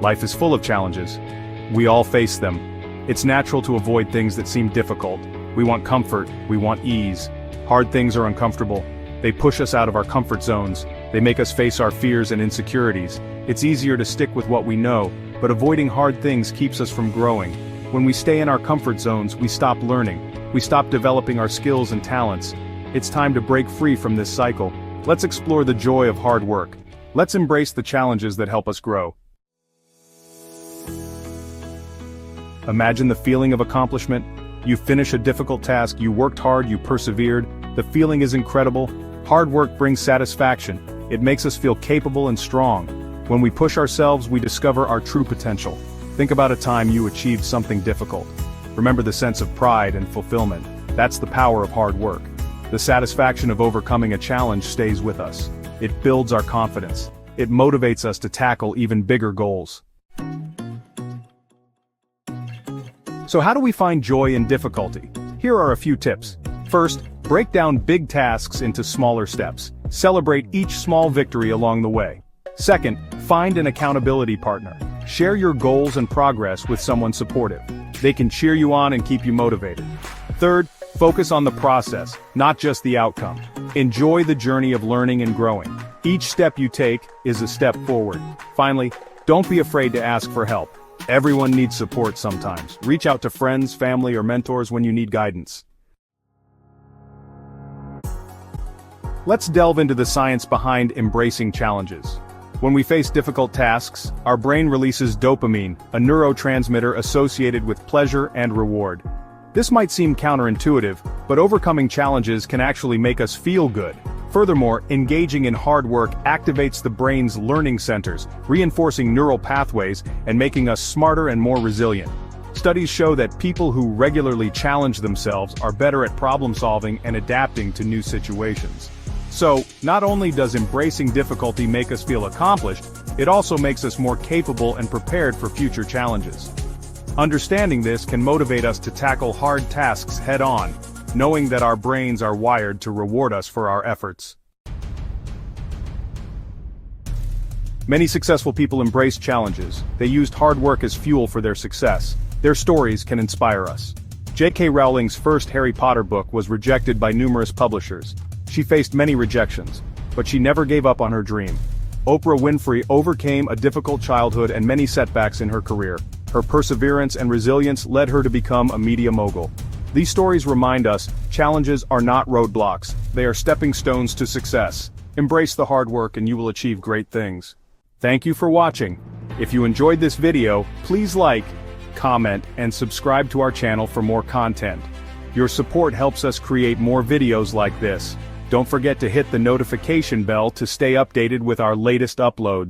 Life is full of challenges. We all face them. It's natural to avoid things that seem difficult. We want comfort, we want ease. Hard things are uncomfortable. They push us out of our comfort zones. They make us face our fears and insecurities. It's easier to stick with what we know, but avoiding hard things keeps us from growing. When we stay in our comfort zones, we stop learning. We stop developing our skills and talents. It's time to break free from this cycle. Let's explore the joy of hard work. Let's embrace the challenges that help us grow. Imagine the feeling of accomplishment. You finish a difficult task, you worked hard, you persevered. The feeling is incredible. Hard work brings satisfaction. It makes us feel capable and strong. When we push ourselves, we discover our true potential. Think about a time you achieved something difficult. Remember the sense of pride and fulfillment. That's the power of hard work. The satisfaction of overcoming a challenge stays with us. It builds our confidence. It motivates us to tackle even bigger goals. So how do we find joy in difficulty? Here are a few tips. First, break down big tasks into smaller steps. Celebrate each small victory along the way. Second, find an accountability partner. Share your goals and progress with someone supportive. They can cheer you on and keep you motivated. Third, focus on the process, not just the outcome. Enjoy the journey of learning and growing. Each step you take is a step forward. Finally, don't be afraid to ask for help. Everyone needs support sometimes. Reach out to friends, family, or mentors when you need guidance. Let's delve into the science behind embracing challenges. When we face difficult tasks, our brain releases dopamine, a neurotransmitter associated with pleasure and reward. This might seem counterintuitive, but overcoming challenges can actually make us feel good. Furthermore, engaging in hard work activates the brain's learning centers, reinforcing neural pathways and making us smarter and more resilient. Studies show that people who regularly challenge themselves are better at problem solving and adapting to new situations. So, not only does embracing difficulty make us feel accomplished, it also makes us more capable and prepared for future challenges. Understanding this can motivate us to tackle hard tasks head-on, knowing that our brains are wired to reward us for our efforts. Many successful people embraced challenges. They used hard work as fuel for their success. Their stories can inspire us. J.K. Rowling's first Harry Potter book was rejected by numerous publishers. She faced many rejections, but she never gave up on her dream. Oprah Winfrey overcame a difficult childhood and many setbacks in her career. Her perseverance and resilience led her to become a media mogul. These stories remind us, challenges are not roadblocks, they are stepping stones to success. Embrace the hard work and you will achieve great things. Thank you for watching. If you enjoyed this video, please like, comment, and subscribe to our channel for more content. Your support helps us create more videos like this. Don't forget to hit the notification bell to stay updated with our latest uploads.